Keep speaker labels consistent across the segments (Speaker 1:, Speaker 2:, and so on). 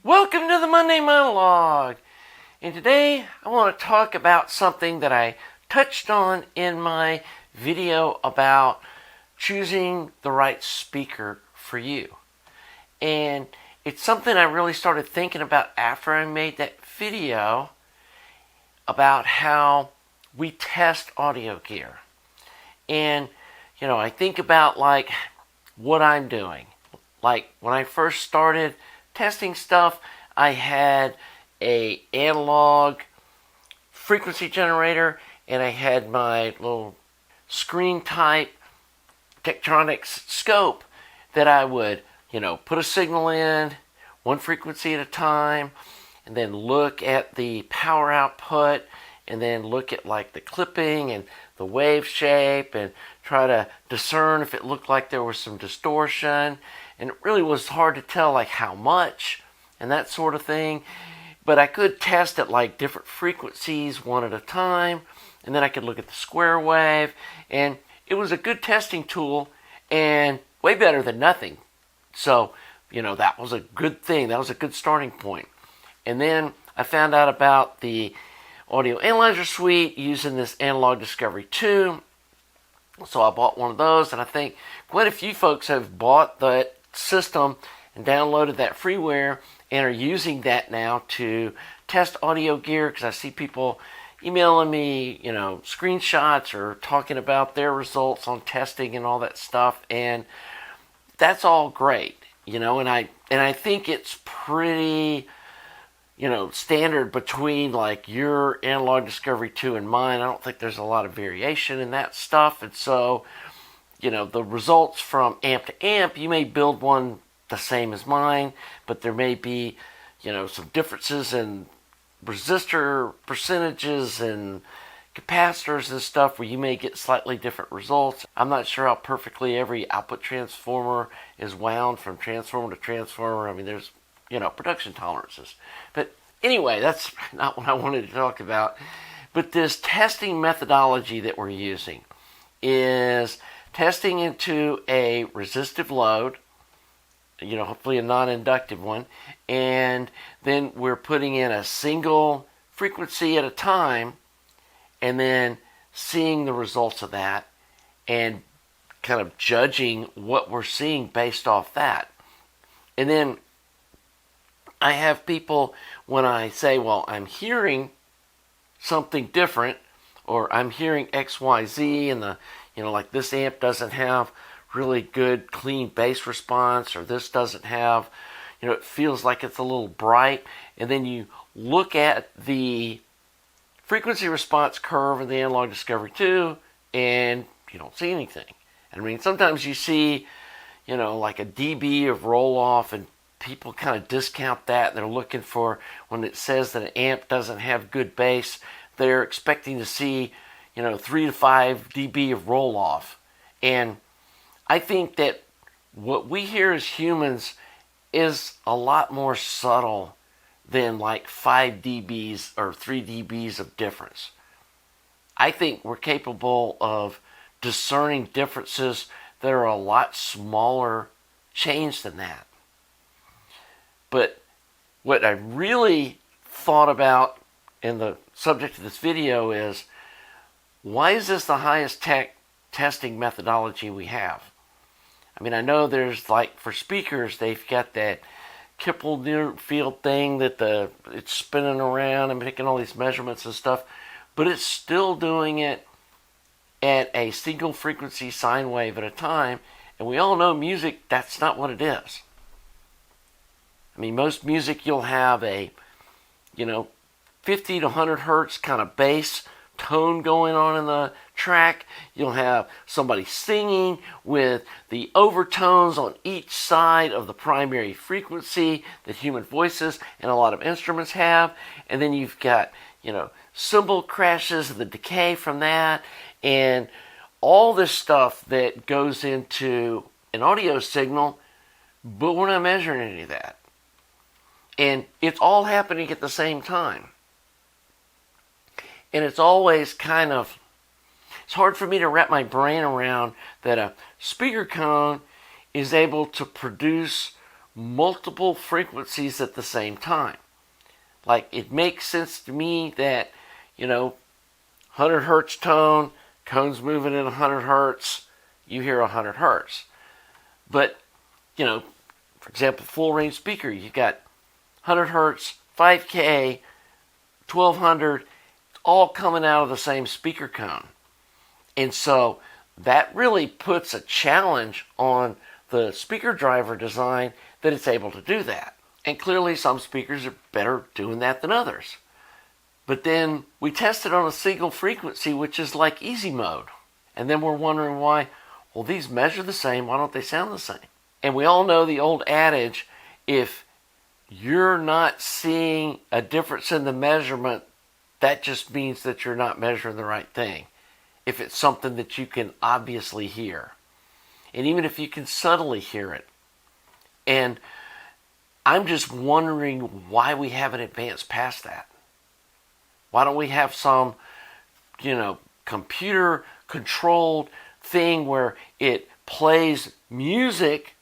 Speaker 1: Welcome to the Monday Monologue, and today I want to talk about something that I touched on in my video about choosing the right speaker for you. And it's something I really started thinking about after I made that video about how we test audio gear. And, you know, I think about like what I'm doing. Like when I first started testing stuff, I had a analog frequency generator and I had my little screen type Tektronix scope that I would, put a signal in one frequency at a time and then look at the power output and then look at like the clipping and the wave shape and try to discern if it looked like there was some distortion. And it really was hard to tell like how much and that sort of thing. But I could test at like different frequencies one at a time. And then I could look at the square wave. And it was a good testing tool and way better than nothing. So, that was a good thing. That was a good starting point. And then I found out about the audio analyzer suite using this Analog Discovery 2. So I bought one of those, and I think quite a few folks have bought that system and downloaded that freeware and are using that now to test audio gear, because I see people emailing me, screenshots or talking about their results on testing and all that stuff, and that's all great, and I think it's pretty, standard between like your Analog Discovery 2 and mine. I don't think there's a lot of variation in that stuff, and so, the results from amp to amp, you may build one the same as mine, but there may be, some differences in resistor percentages and capacitors and stuff where you may get slightly different results. I'm not sure how perfectly every output transformer is wound from transformer to transformer. I mean, there's, production tolerances. But anyway, that's not what I wanted to talk about. But this testing methodology that we're using is testing into a resistive load, hopefully a non-inductive one, and then we're putting in a single frequency at a time and then seeing the results of that and kind of judging what we're seeing based off that. And then I have people, when I say, well, I'm hearing something different, or I'm hearing XYZ, and like this amp doesn't have really good clean bass response, or this doesn't have, it feels like it's a little bright, and then you look at the frequency response curve in the Analog Discovery 2 and you don't see anything. I mean, sometimes you see, like a dB of roll off, and people kind of discount that. They're looking for, when it says that an amp doesn't have good bass, they're expecting to see, 3 to 5 dB of roll off. And I think that what we hear as humans is a lot more subtle than like 5 dBs or 3 dBs of difference. I think we're capable of discerning differences that are a lot smaller change than that. But what I really thought about in the subject of this video is, why is this the highest tech testing methodology we have? I mean, I know there's like for speakers, they've got that Kipple field thing that it's spinning around and making all these measurements and stuff, but it's still doing it at a single frequency sine wave at a time. And we all know music, that's not what it is. I mean, most music, you'll have a, 50 to 100 hertz kind of bass tone going on in the track. You'll have somebody singing with the overtones on each side of the primary frequency that human voices and a lot of instruments have. And then you've got, cymbal crashes and the decay from that, and all this stuff that goes into an audio signal, but we're not measuring any of that. And it's all happening at the same time. And it's always kind of, it's hard for me to wrap my brain around that a speaker cone is able to produce multiple frequencies at the same time. Like, it makes sense to me that, 100 hertz tone, cone's moving at 100 hertz, you hear 100 hertz. But, for example, full range speaker, you got 100 hertz, 5K, 1200, all coming out of the same speaker cone. And so that really puts a challenge on the speaker driver design that it's able to do that. And clearly some speakers are better doing that than others. But then we tested on a single frequency, which is like easy mode. And then we're wondering why, well, these measure the same, why don't they sound the same? And we all know the old adage, if you're not seeing a difference in the measurement, that just means that you're not measuring the right thing. If it's something that you can obviously hear. And even if you can subtly hear it. And I'm just wondering why we haven't advanced past that. Why don't we have some, computer controlled thing where it plays music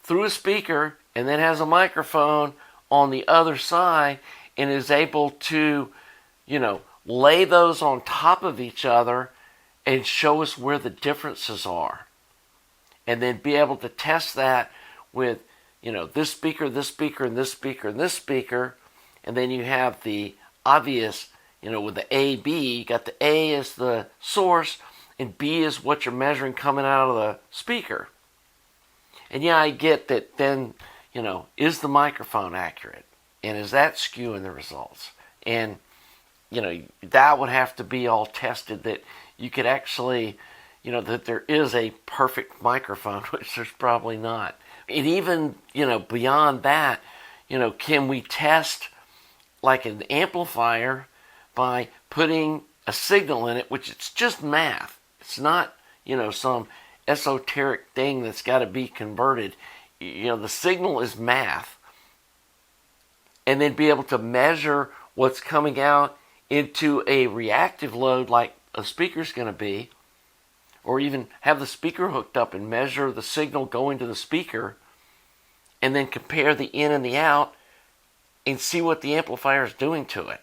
Speaker 1: through a speaker and then has a microphone on the other side and is able to, lay those on top of each other and show us where the differences are. And then be able to test that with, this speaker, this speaker, and this speaker, and this speaker. And then you have the obvious, with the A, B, you got the A as the source, and B is what you're measuring coming out of the speaker. And yeah, I get that then, is the microphone accurate? And is that skewing the results? And, that would have to be all tested, that you could actually, that there is a perfect microphone, which there's probably not. And even, beyond that, can we test like an amplifier by putting a signal in it, which it's just math. It's not, some esoteric thing that's got to be converted. The signal is math. And then be able to measure what's coming out into a reactive load like a speaker's going to be, or even have the speaker hooked up and measure the signal going to the speaker, and then compare the in and the out and see what the amplifier is doing to it.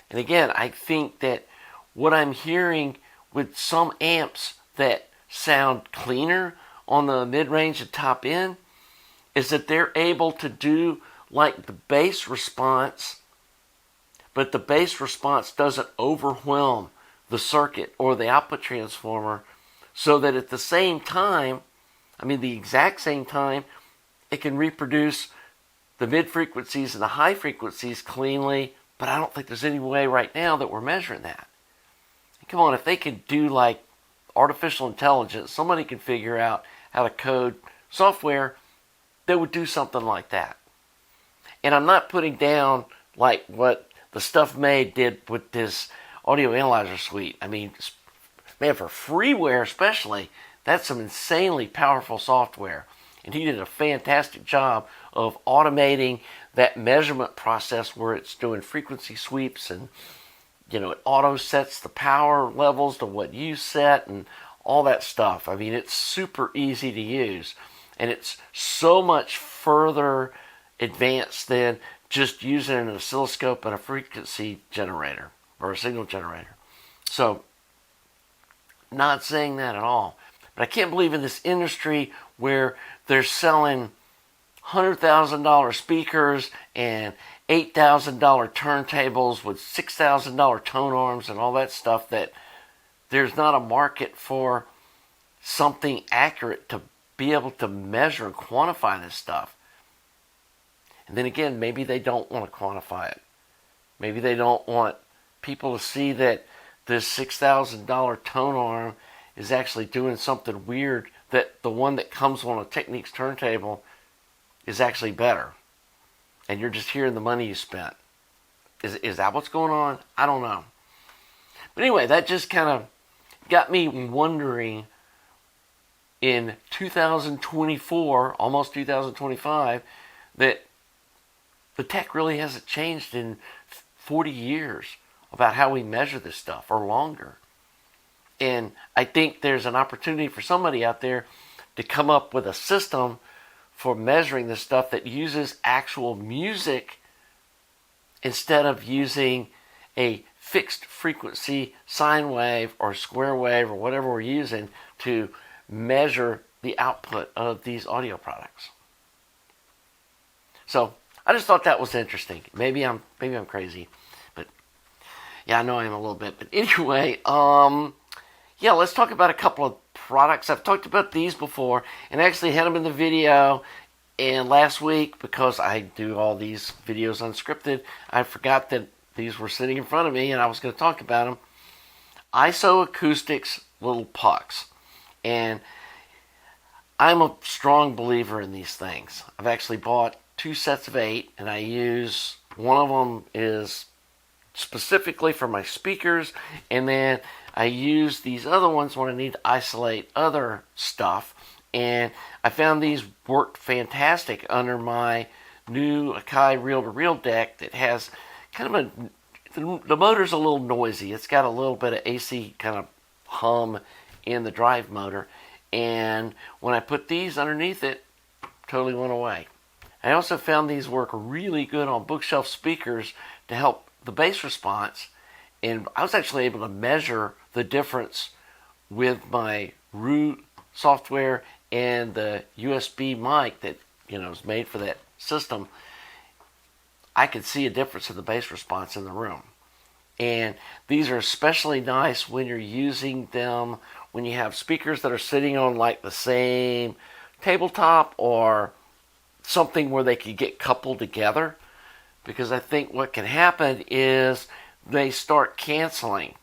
Speaker 1: And again, I think that what I'm hearing with some amps that sound cleaner on the mid-range and top end is that they're able to do like the bass response, but the bass response doesn't overwhelm the circuit or the output transformer, so that at the same time, the exact same time, it can reproduce the mid frequencies and the high frequencies cleanly. But I don't think there's any way right now that we're measuring that. And come on, if they can do like artificial intelligence, somebody can figure out how to code software that would do something like that. And I'm not putting down like what the Stuff Made did with this audio analyzer suite. Man, for freeware especially, that's some insanely powerful software. And he did a fantastic job of automating that measurement process where it's doing frequency sweeps and, it auto sets the power levels to what you set and all that stuff. It's super easy to use. And it's so much further advanced than just using an oscilloscope and a frequency generator or a signal generator. So, not saying that at all. But I can't believe in this industry where they're selling $100,000 speakers and $8,000 turntables with $6,000 tone arms and all that stuff, that there's not a market for something accurate to be able to measure and quantify this stuff. And then again, maybe they don't want to quantify it. Maybe they don't want people to see that this $6,000 tone arm is actually doing something weird, that the one that comes on a Technics turntable is actually better. And you're just hearing the money you spent. Is that what's going on? I don't know. But anyway, that just kind of got me wondering, in 2024, almost 2025, that the tech really hasn't changed in 40 years about how we measure this stuff, or longer. And I think there's an opportunity for somebody out there to come up with a system for measuring this stuff that uses actual music instead of using a fixed frequency sine wave or square wave or whatever we're using to measure the output of these audio products. So I just thought that was interesting. Maybe I'm crazy, but yeah, I know I am a little bit. But anyway, yeah, let's talk about a couple of products. I've talked about these before, and actually had them in the video. And last week, because I do all these videos unscripted, I forgot that these were sitting in front of me, and I was going to talk about them. ISO Acoustics little pucks, and I'm a strong believer in these things. I've actually bought 2 sets of 8, and I use one of them is specifically for my speakers, and then I use these other ones when I need to isolate other stuff. And I found these worked fantastic under my new Akai reel-to-reel deck that has kind of the motor's a little noisy. It's got a little bit of AC kind of hum in the drive motor. And when I put these underneath it, totally went away. I also found these work really good on bookshelf speakers to help the bass response. And I was actually able to measure the difference with my Root software and the USB mic that is made for that system. I could see a difference in the bass response in the room. And these are especially nice when you're using them when you have speakers that are sitting on like the same tabletop or something where they could get coupled together. Because I think what can happen is they start canceling.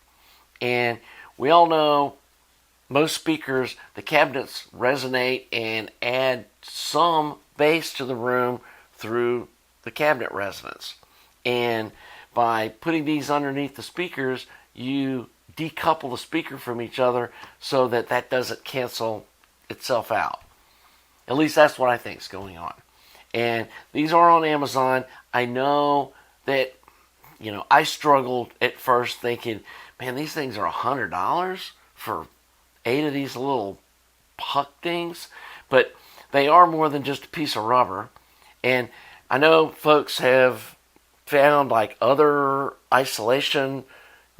Speaker 1: And we all know most speakers, the cabinets resonate and add some bass to the room through the cabinet resonance. And by putting these underneath the speakers, you decouple the speaker from each other so that that doesn't cancel itself out. At least that's what I think is going on. And these are on Amazon. I know that, I struggled at first thinking, man, these things are $100 for 8 of these little puck things, but they are more than just a piece of rubber. And I know folks have found like other isolation,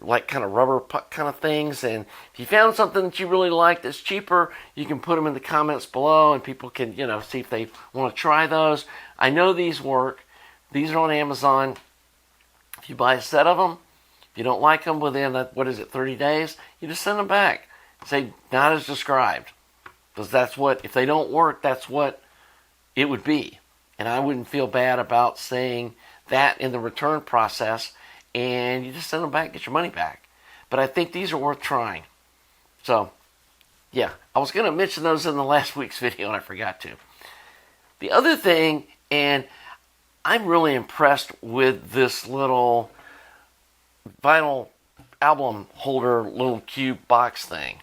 Speaker 1: like kind of rubber puck kind of things. And if you found something that you really like that's cheaper, you can put them in the comments below and people can, see if they want to try those. I know these work. These are on Amazon. If you buy a set of them, if you don't like them within, 30 days, you just send them back. Say, not as described. Because that's what, if they don't work, that's what it would be. And I wouldn't feel bad about saying that in the return process. And you just send them back, get your money back. But I think these are worth trying. So, yeah. I was going to mention those in the last week's video, and I forgot to. The other thing, and I'm really impressed with this little vinyl album holder, little cube box thing.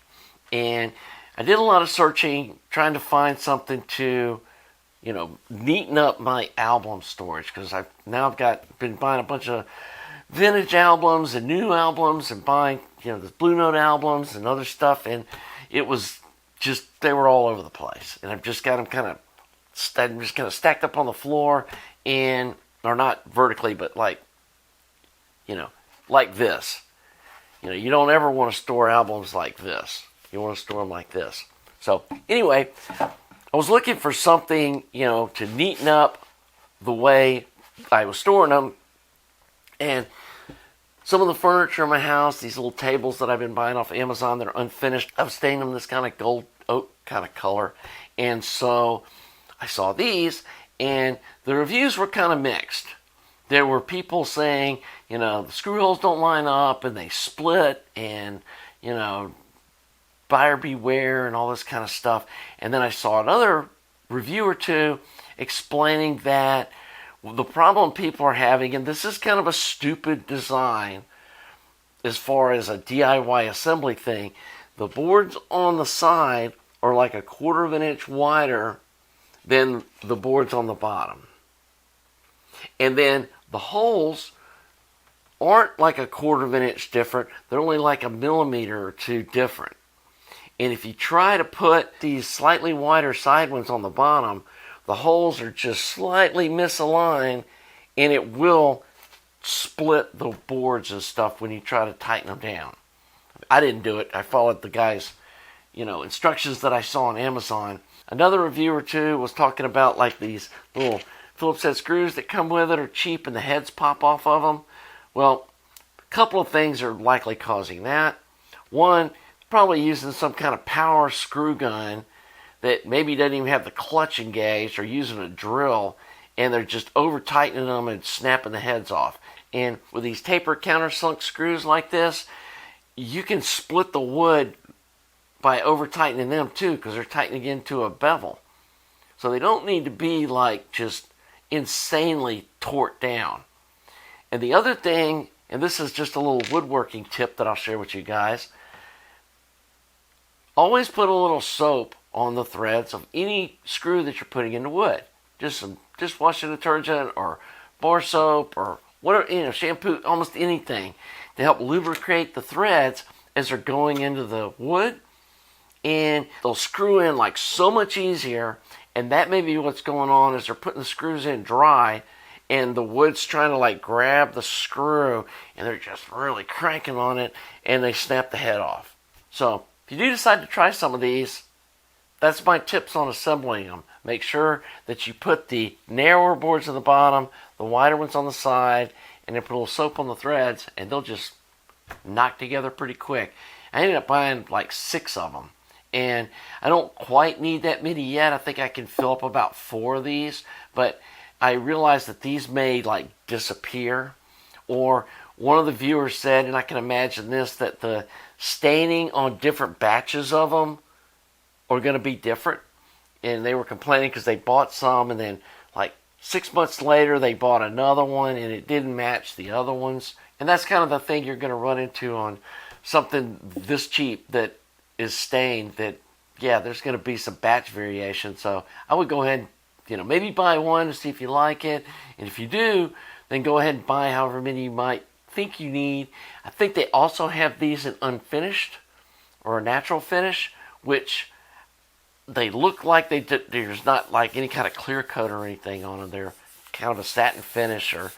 Speaker 1: And I did a lot of searching, trying to find something to, neaten up my album storage. Because I've been buying a bunch of vintage albums and new albums and buying, the Blue Note albums and other stuff. And it was just, they were all over the place. And I've just got them kind of stacked up on the floor, and, or not vertically, but like this. You don't ever want to store albums like this. You want to store them like this. So anyway, I was looking for something, to neaten up the way I was storing them. And some of the furniture in my house, these little tables that I've been buying off Amazon that are unfinished, I've stained them this kind of gold oak kind of color. And so I saw these, and the reviews were kind of mixed. There were people saying, the screw holes don't line up, and they split, and, buyer beware, and all this kind of stuff. And then I saw another review or two explaining that the problem people are having, and this is kind of a stupid design as far as a DIY assembly thing, the boards on the side are like 1/4 of an inch wider than the boards on the bottom. And then the holes aren't like 1/4 of an inch different. They're only like 1 millimeter or 2 different. And if you try to put these slightly wider side ones on the bottom, the holes are just slightly misaligned, and it will split the boards and stuff when you try to tighten them down. I didn't do it. I followed the guy's, instructions that I saw on Amazon. Another reviewer too was talking about like these little Phillips head screws that come with it are cheap and the heads pop off of them. Well, a couple of things are likely causing that. One, probably using some kind of power screw gun that maybe doesn't even have the clutch engaged, or using a drill, and they're just over tightening them and snapping the heads off. And with these taper countersunk screws like this, you can split the wood by over tightening them too, because they're tightening into a bevel. So they don't need to be like just insanely torqued down. And the other thing, and this is just a little woodworking tip that I'll share with you guys, always put a little soap on the threads of any screw that you're putting into wood. Just some dishwashing detergent or bar soap or whatever, shampoo, almost anything to help lubricate the threads as they're going into the wood. And they'll screw in like so much easier. And that may be what's going on is they're putting the screws in dry, and the wood's trying to like grab the screw, and they're just really cranking on it, and they snap the head off. So if you do decide to try some of these, that's my tips on assembling them. Make sure that you put the narrower boards at the bottom, the wider ones on the side, and then put a little soap on the threads, and they'll just knock together pretty quick. I ended up buying like 6 of them. And I don't quite need that many yet. I think I can fill up about 4 of these. But I realized that these may like disappear. Or one of the viewers said, and I can imagine this, that the staining on different batches of them are going to be different. And they were complaining because they bought some, and then like 6 months later they bought another one and it didn't match the other ones. And that's kind of the thing you're going to run into on something this cheap that is stained, that there's going to be some batch variation. So I would go ahead and maybe buy one to see if you like it, and if you do, then go ahead and buy however many you might think you need. I think they also have these in unfinished or a natural finish, which they look like there's not like any kind of clear coat or anything on them. They're kind of a satin finish, or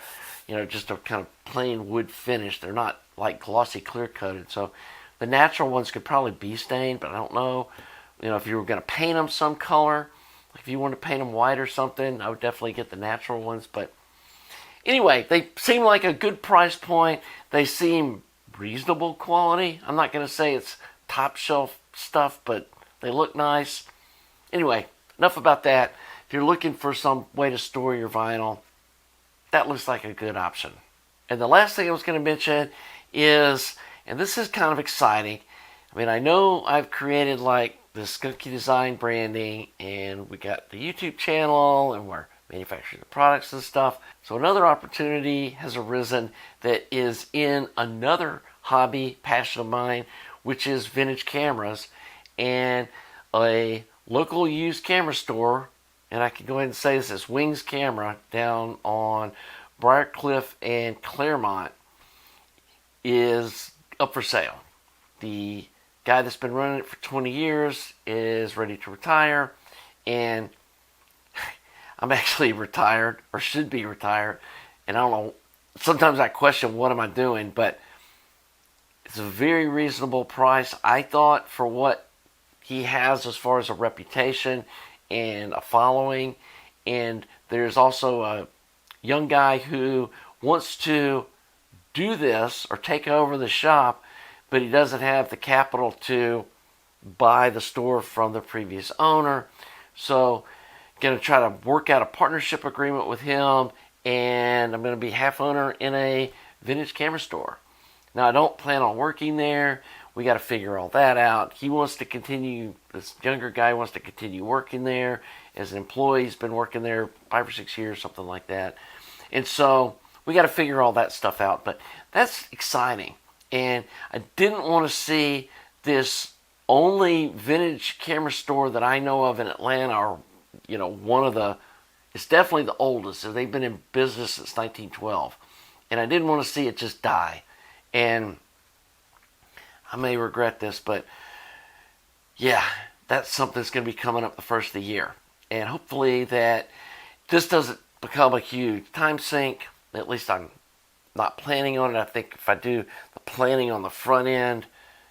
Speaker 1: just a kind of plain wood finish. They're not like glossy clear coated. So the natural ones could probably be stained, but I don't know. If you were going to paint them some color, like if you wanted to paint them white or something, I would definitely get the natural ones. But anyway, they seem like a good price point. They seem reasonable quality. I'm not going to say it's top shelf stuff, but they look nice. Anyway, enough about that. If you're looking for some way to store your vinyl, that looks like a good option. And the last thing I was going to mention is, and this is kind of exciting. I mean, I know I've created like this Skunky Design branding, and we got the YouTube channel, and we're manufacturing the products and stuff. So another opportunity has arisen that is in another hobby, passion of mine, which is vintage cameras, and a local used camera store, and I can go ahead and say this is Wings Camera down on Briarcliff and Claremont, is up for sale. The guy that's been running it for 20 years is ready to retire, and I'm actually retired, or should be retired, and I don't know, sometimes I question what am I doing, but it's a very reasonable price, I thought, for what he has as far as a reputation and a following. And there's also a young guy who wants to do this or take over the shop, but he doesn't have the capital to buy the store from the previous owner. So going to try to work out a partnership agreement with him, and I'm going to be half owner in a vintage camera store. Now, I don't plan on working there. We got to figure all that out. He wants to continue, this younger guy wants to continue working there as an employee. He's been working there 5 or 6 years, something like that. And so we got to figure all that stuff out. But that's exciting. And I didn't want to see this only vintage camera store that I know of in Atlanta, or one of the, it's definitely the oldest. So they've been in business since 1912. And I didn't want to see it just die. And I may regret this, but yeah, that's something that's going to be coming up the first of the year. And hopefully that this doesn't become a huge time sink. At least I'm not planning on it. I think if I do the planning on the front end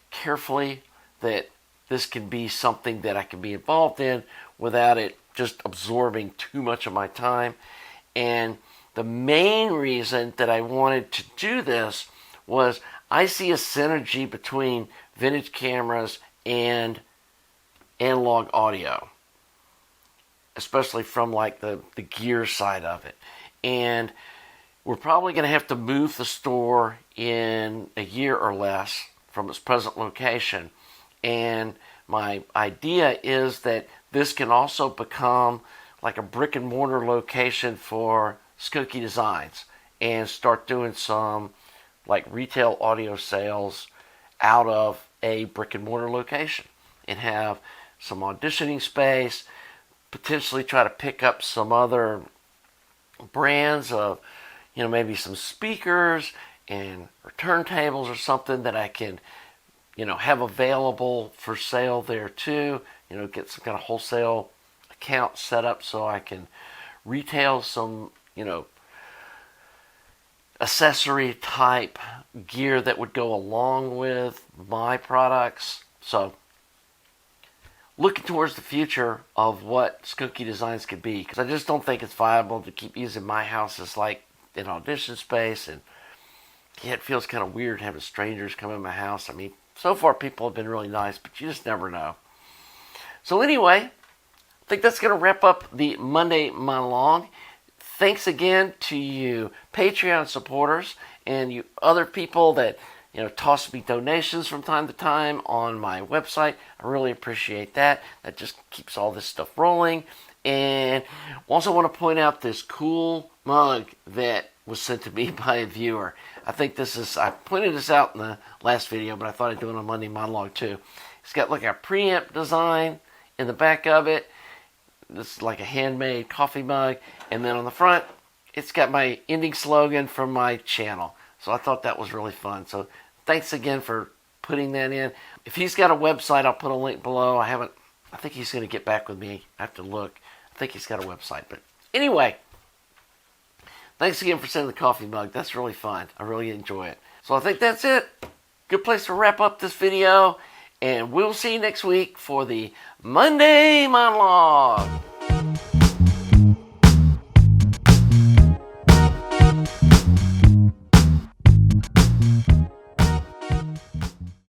Speaker 1: carefully, that this can be something that I can be involved in without it just absorbing too much of my time. And the main reason that I wanted to do this was I see a synergy between vintage cameras and analog audio, especially from like the gear side of it. And we're probably going to have to move the store in a year or less from its present location. And my idea is that this can also become like a brick and mortar location for Skokie Designs and start doing some like retail audio sales out of a brick and mortar location and have some auditioning space, potentially try to pick up some other brands of, maybe some speakers and or turntables or something that I can, have available for sale there too. Get some kind of wholesale account set up so I can retail some, accessory type gear that would go along with my products. So looking towards the future of what Skokie Designs could be, because I just don't think it's viable to keep using my house as like an audition space. And yeah, it feels kind of weird having strangers come in my house. I mean, so far people have been really nice, but you just never know. So anyway, I think that's going to wrap up the Monday monologue. Thanks again to you Patreon supporters and you other people that toss me donations from time to time on my website. I really appreciate that. That just keeps all this stuff rolling. And also want to point out this cool mug that was sent to me by a viewer. I think I pointed this out in the last video, but I thought I'd do it on Monday monologue too. It's got like a preamp design in the back of it. This is like a handmade coffee mug. And then on the front, it's got my ending slogan from my channel. So I thought that was really fun. So thanks again for putting that in. If he's got a website, I'll put a link below. I think he's going to get back with me. I have to look. I think he's got a website. But anyway, thanks again for sending the coffee mug. That's really fun. I really enjoy it. So I think that's it. Good place to wrap up this video. And we'll see you next week for the Monday monologue.